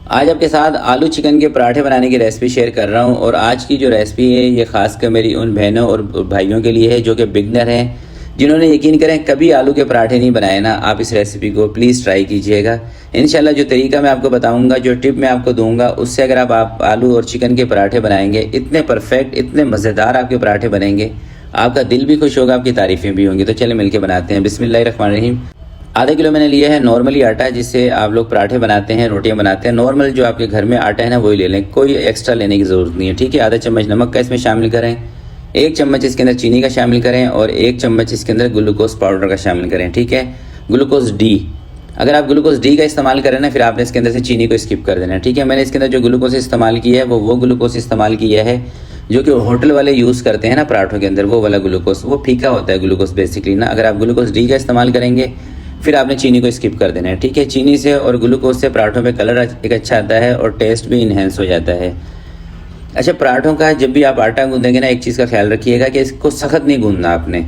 आज आपके साथ आलू चिकन के पराठे बनाने की रेसिपी शेयर कर रहा हूँ। और आज की जो रेसिपी है ये खासकर मेरी उन बहनों और भाइयों के लिए है जो कि बिगनर हैं, जिन्होंने यकीन करें कभी आलू के पराठे नहीं बनाए ना। आप इस रेसिपी को प्लीज़ ट्राई कीजिएगा। इंशाल्लाह जो तरीका मैं आपको बताऊंगा, जो टिप मैं आपको दूंगा, उससे अगर आप आलू और चिकन के पराठे बनाएंगे, इतने परफेक्ट, इतने मज़ेदार आपके पराठे बनेंगे, आपका दिल भी खुश होगा, आपकी तारीफ़ें भी होंगी। तो चले मिलके बनाते हैं। बिस्मिल्लाहिर्रहमानिर्रहीम। आधा किलो मैंने लिया है नॉर्मली आटा, जिससे आप लोग पराठे बनाते हैं, रोटियां बनाते हैं। नॉर्मल जो आपके घर में आटा है ना, वही ले लें, कोई एक्स्ट्रा लेने की ज़रूरत नहीं है। ठीक है। आधा चम्मच नमक का इसमें शामिल करें, 1 चम्मच इसके अंदर चीनी का शामिल करें और 1 चम्मच इसके अंदर ग्लूकोज पाउडर का शामिल करें। ठीक है। ग्लूकोज डी, अगर आप ग्लूकोज डी का इस्तेमाल करें ना, फिर आपने इसके अंदर से चीनी को स्किप कर देना है। ठीक है। मैंने इसके अंदर जो ग्लूकोज इस्तेमाल किया है वो ग्लूकोज इस्तेमाल किया है जो कि होटल वाले यूज़ करते हैं ना पराठों के अंदर, वो वाला ग्लूकोज। वो फीका होता है ग्लूकोज बेसिकली ना। अगर आप ग्लूकोज डी का इस्तेमाल करेंगे फिर आपने चीनी को स्किप कर देना है। ठीक है। चीनी से और ग्लूकोज से पराठों में कलर एक अच्छा आता है और टेस्ट भी इन्हेंस हो जाता है। अच्छा, पराठों का जब भी आप आटा गूंदेंगे ना, एक चीज़ का ख्याल रखिएगा कि इसको सख्त नहीं गूंदना आपने,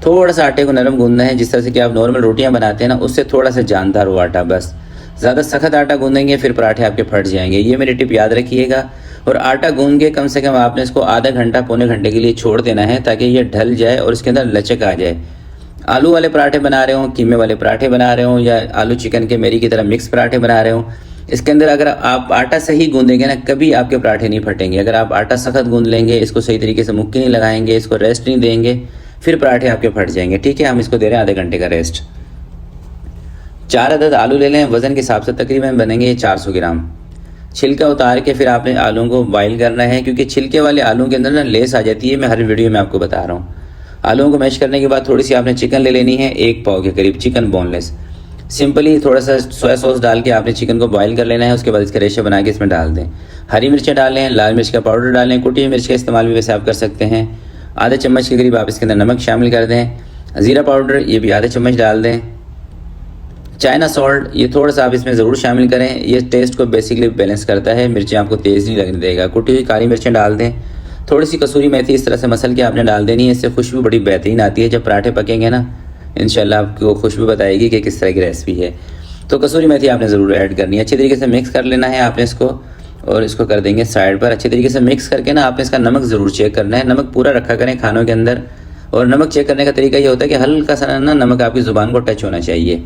थोड़ा सा आटे को नरम गूंदना है। जिस तरह से कि आप नॉर्मल रोटियां बनाते हैं ना, उससे थोड़ा सा जानदार हो आटा बस। ज़्यादा सख्त आटा गूंदेंगे फिर पराठे आपके फट जाएंगे। ये मेरी टिप याद रखिएगा। और आटा गूंद के कम से कम आपने इसको आधा घंटा पौने घंटे के लिए छोड़ देना है, ताकि ये ढल जाए और इसके अंदर लचक आ जाए। आलू वाले पराठे बना रहे हो, कीमे वाले पराठे बना रहे हो, या आलू चिकन के मेरी की तरह मिक्स पराठे बना रहे हो, इसके अंदर अगर आप आटा सही गूंदेंगे ना, कभी आपके पराठे नहीं फटेंगे। अगर आप आटा सख्त गूंद लेंगे, इसको सही तरीके से मुक्की नहीं लगाएंगे, इसको रेस्ट नहीं देंगे, फिर पराठे आपके फट जाएंगे। ठीक है। हम इसको दे रहे हैं आधे घंटे का रेस्ट। 4 अदद आलू ले लें, वज़न के हिसाब से तकरीबन बनेंगे ये 400 ग्राम। छिलका उतार के फिर आपने आलूओं को बॉइल करना है, क्योंकि छिलके वाले आलूओं के अंदर ना लेस आ जाती है। मैं हर वीडियो में आपको बता रहा हूँ। आलूओं को मैश करने के बाद थोड़ी सी आपने चिकन ले लेनी है, 1 पाव के करीब चिकन बोनलेस। सिंपली थोड़ा सा सोया सॉस डाल के आपने चिकन को बॉईल कर लेना है। उसके बाद इसके रेशे बना के इसमें डाल दें। हरी मिर्चें डालें, लाल मिर्च का पाउडर डालें, कुटी हुई मिर्च का इस्तेमाल भी वैसे आप कर सकते हैं। आधे चम्मच के करीब आप इसके अंदर नमक शामिल कर दें। ज़ीरा पाउडर ये भी आधे चम्मच डाल दें। चाइना सॉल्ट ये थोड़ा सा आप इसमें ज़रूर शामिल करें, ये टेस्ट को बेसिकली बैलेंस करता है, मिर्चें आपको तेज़ नहीं लगने देगा। कुटी हुई काली मिर्चें डाल दें। थोड़ी सी कसूरी मेथी इस तरह से मसल के आपने डाल देनी है, इससे खुशबू बड़ी बेहतरीन आती है। जब पराठे पकेंगे ना, इंशाल्लाह आपको खुशबू बताएगी कि किस तरह की रेसिपी है। तो कसूरी मेथी आपने ज़रूर ऐड करनी है। अच्छे तरीके से मिक्स कर लेना है आपने इसको, और इसको कर देंगे साइड पर। अच्छे तरीके से मिक्स करके ना आपने इसका नमक ज़रूर चेक करना है। नमक पूरा रखा करें खानों के अंदर। और नमक चेक करने का तरीका ये होता है कि हल्का सा ना नमक आपकी ज़ुबान को टच होना चाहिए।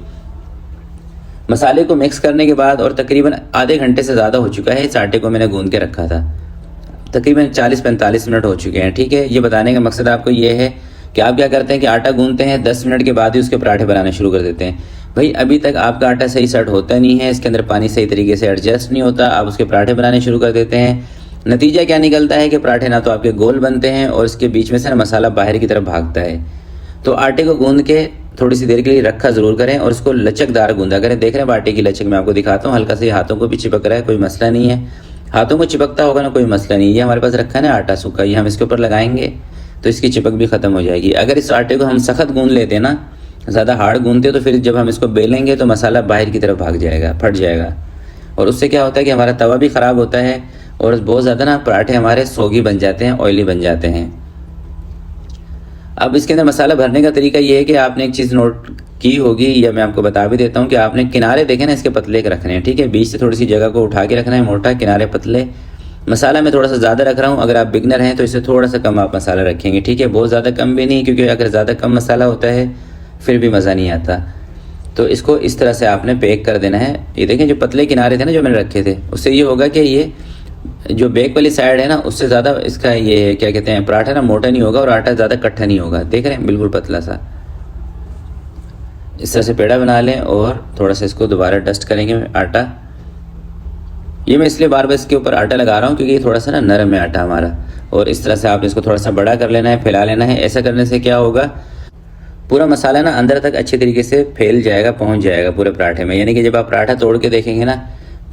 मसाले को मिक्स करने के बाद, और तकरीबन आधे घंटे से ज़्यादा हो चुका है, इस आटे को मैंने गूंद के रखा था, तकरीबन 40-45 मिनट हो चुके हैं। ठीक है। ये बताने का मकसद आपको ये है कि आप क्या करते हैं कि आटा गूंदते हैं, 10 मिनट के बाद ही उसके पराठे बनाने शुरू कर देते हैं। भाई अभी तक आपका आटा सही सेट होता नहीं है, इसके अंदर पानी सही तरीके से एडजस्ट नहीं होता, आप उसके पराठे बनाने शुरू कर देते हैं। नतीजा क्या निकलता है कि पराठे ना तो आपके गोल बनते हैं और इसके बीच में से ना मसाला बाहर की तरफ भागता है। तो आटे को गूंद के थोड़ी सी देर के लिए रखा ज़रूर करें और उसको लचकदार गूंदा करें। देख रहे हैं आटे की लचक मैं आपको दिखाता हूँ। हल्का से हाथों को भी चिपक रहा है, कोई मसला नहीं है। हाथों को चिपकता होगा ना, कोई मसला नहीं। ये हमारे पास रखा है ना आटा सूखा, ये हम इसके ऊपर लगाएंगे तो इसकी चिपक भी ख़त्म हो जाएगी। अगर इस आटे को हम सख्त गूंद लेते ना, ज़्यादा हार्ड गूंदते, तो फिर जब हम इसको बेलेंगे तो मसाला बाहर की तरफ भाग जाएगा, फट जाएगा। और उससे क्या होता है कि हमारा तवा भी ख़राब होता है और बहुत ज़्यादा ना पराठे हमारे सोगी बन जाते हैं, ऑयली बन जाते हैं। अब इसके अंदर मसाला भरने का तरीका ये है कि आपने एक चीज़ नोट की होगी, या मैं आपको बता भी देता हूँ, कि आपने किनारे देखे ना इसके पतले के रखने हैं। ठीक है। बीच से थोड़ी सी जगह को उठा के रखना है, मोटा, किनारे पतले। मसाला मैं थोड़ा सा ज़्यादा रख रहा हूँ। अगर आप बिगनर हैं तो इससे थोड़ा सा कम आप मसाला रखेंगे। ठीक है। बहुत ज़्यादा कम भी नहीं, क्योंकि अगर ज़्यादा कम मसाला होता है फिर भी मज़ा नहीं आता। तो इसको इस तरह से आपने पैक कर देना है। ये देखें जो पतले किनारे थे ना जो मैंने रखे थे, उससे ये होगा कि ये जो बैक वाली साइड है ना, उससे ज़्यादा इसका ये क्या कहते हैं, पराठा ना मोटा नहीं होगा और आटा ज़्यादा कट्ठा नहीं होगा। देख रहे हैं, बिल्कुल पतला सा। इस तरह से पेड़ा बना लें और थोड़ा सा इसको दोबारा डस्ट करेंगे आटा। ये मैं इसलिए बार बार इसके ऊपर आटा लगा रहा हूँ क्योंकि ये थोड़ा सा ना नरम है आटा हमारा। और इस तरह से आपने इसको थोड़ा सा बड़ा कर लेना है, फैला लेना है। ऐसा करने से क्या होगा, पूरा मसाला ना अंदर तक अच्छे तरीके से फैल जाएगा, पहुँच जाएगा पूरे पराठे में। यानी कि जब आप पराठा तोड़ के देखेंगे ना,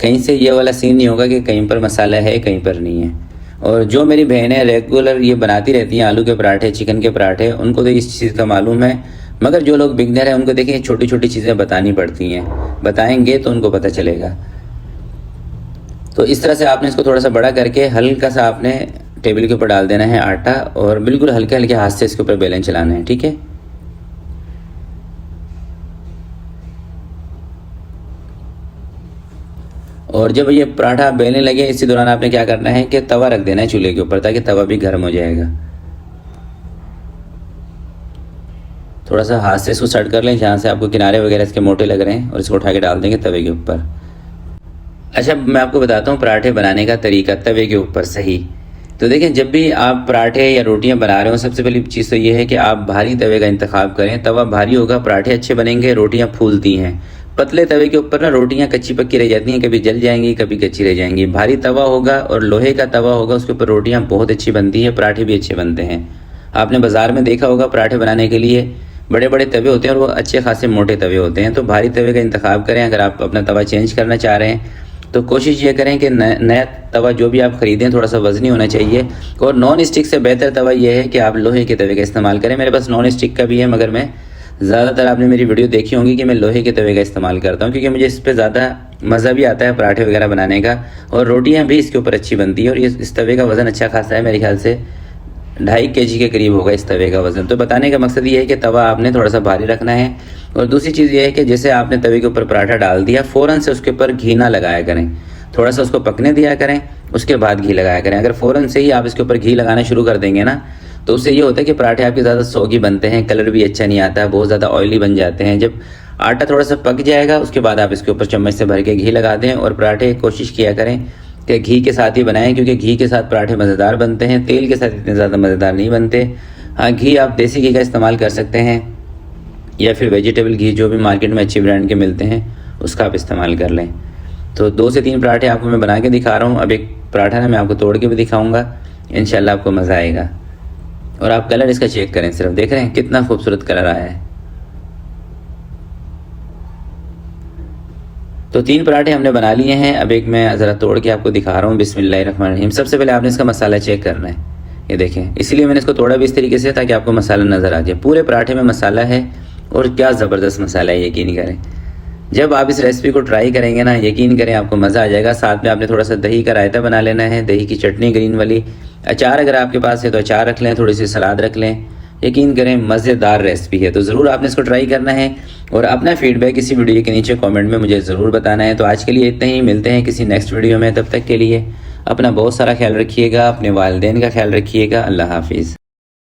कहीं से ये वाला सीन नहीं होगा कि कहीं पर मसाला है कहीं पर नहीं है। और जो मेरी बहनें रेगुलर ये बनाती रहती हैं आलू के पराठे, चिकन के पराठे, उनको तो इस चीज़ का मालूम है। मगर जो लोग बिगनर हैं उनको देखिए छोटी छोटी चीज़ें बतानी पड़ती हैं, बताएंगे तो उनको पता चलेगा। तो इस तरह से आपने इसको थोड़ा सा बड़ा करके हल्का सा आपने टेबल के ऊपर डाल देना है आटा, और बिल्कुल हल्के हल्के हाथ से इसके ऊपर बेलन चलाना है। ठीक है। और जब ये पराठा आप बेलने लगे, इसी दौरान आपने क्या करना है कि तवा रख देना है चूल्हे के ऊपर, ताकि तवा भी गर्म हो जाएगा। थोड़ा सा हाथ से इसको सेट कर लें जहाँ से आपको किनारे वगैरह इसके मोटे लग रहे हैं, और इसको उठा के डाल देंगे तवे के ऊपर। अच्छा, मैं आपको बताता हूँ पराठे बनाने का तरीका तवे के ऊपर सही। तो देखें, जब भी आप पराठे या रोटियां बना रहे हो, सबसे पहली चीज़ तो ये है कि आप भारी तवे का इंतखाब करें। तवा भारी होगा, पराठे अच्छे बनेंगे, रोटियां फूलती हैं। पतले तवे के ऊपर ना रोटियां कच्ची पक्की रह जाती हैं, कभी जल जाएंगी, कभी कच्ची रह जाएंगी। भारी तवा होगा और लोहे का तवा होगा, उसके ऊपर रोटियां बहुत अच्छी बनती है, पराठे भी अच्छे बनते हैं। आपने बाज़ार में देखा होगा पराठे बनाने के लिए बड़े बड़े तवे होते हैं और वो अच्छे खासे मोटे तवे होते हैं। तो भारी तवे का इंतखाब करें। अगर आप अपना तवा चेंज करना चाह रहे हैं तो कोशिश ये करें कि नया तवा जो भी आप ख़रीदें थोड़ा सा वज़नी होना चाहिए। और नॉन स्टिक से बेहतर तवा ये है कि आप लोहे के तवे का इस्तेमाल करें। मेरे पास नॉन स्टिक का भी है, मगर मैं ज़्यादातर, आपने मेरी वीडियो देखी होंगी कि मैं लोहे के तवे का इस्तेमाल करता हूँ, क्योंकि मुझे इस पर ज़्यादा मज़ा भी आता है पराठे वगैरह बनाने का, और रोटियाँ भी इसके ऊपर अच्छी बनती है। और इस तवे का वज़न अच्छा खासा है, मेरे ख्याल से 2.5 kg के करीब होगा इस तवे का वज़न। तो बताने का मकसद ये है कि तवा आपने थोड़ा सा भारी रखना है। और दूसरी चीज़ ये है कि जैसे आपने तवे के ऊपर पराठा डाल दिया, फ़ौरन से उसके ऊपर घी ना लगाया करें, थोड़ा सा उसको पकने दिया करें, उसके बाद घी लगाया करें। अगर फ़ौरन से ही आप इसके ऊपर घी लगाना शुरू कर देंगे ना, तो उससे ये होता है कि पराठे आपके ज़्यादा सौगी बनते हैं, कलर भी अच्छा नहीं आता है, बहुत ज़्यादा ऑयली बन जाते हैं। जब आटा थोड़ा सा पक जाएगा, उसके बाद आप इसके ऊपर चम्मच से भर के घी लगा दें। और पराठे कोशिश किया करें कि घी के साथ ही बनाएं, क्योंकि घी के साथ पराठे मज़ेदार बनते हैं, तेल के साथ इतने ज़्यादा मज़ेदार नहीं बनते। हाँ, घी आप देसी घी का इस्तेमाल कर सकते हैं, या फिर वेजिटेबल घी जो भी मार्केट में अच्छी ब्रांड के मिलते हैं उसका आप इस्तेमाल कर लें। तो 2 से 3 पराठे आपको मैं बना के दिखा रहा हूँ। अब एक पराठा ना मैं आपको तोड़ के भी दिखाऊँगा, इंशाल्लाह आपको मज़ा आएगा। और आप कलर इसका चेक करें, सिर्फ देख रहे हैं कितना खूबसूरत कलर आया है। तो 3 पराठे हमने बना लिए हैं। अब एक मैं ज़रा तोड़ के आपको दिखा रहा हूँ। बिस्मिल्लाहिर्रहमानिर्रहीम। सबसे पहले आपने इसका मसाला चेक करना है, ये देखें, इसीलिए मैंने इसको तोड़ा भी इस तरीके से ताकि आपको मसाला नज़र आ जाए। पूरे पराठे में मसाला है, और क्या ज़बरदस्त मसाला है, यकीन करें। जब आप इस रेसिपी को ट्राई करेंगे ना, यकीन करें आपको मज़ा आ जाएगा। साथ में आपने थोड़ा सा दही का रायता बना लेना है, दही की चटनी ग्रीन वाली। अचार अगर आपके पास है तो अचार रख लें, थोड़ी सी सलाद रख लें। यकीन करें मज़ेदार रेसिपी है, तो ज़रूर आपने इसको ट्राई करना है। और अपना फीडबैक इसी वीडियो के नीचे कमेंट में मुझे ज़रूर बताना है। तो आज के लिए इतना ही, मिलते हैं किसी नेक्स्ट वीडियो में। तब तक के लिए अपना बहुत सारा ख्याल रखिएगा, अपने वालिदैन का ख्याल रखिएगा। अल्लाह हाफिज़।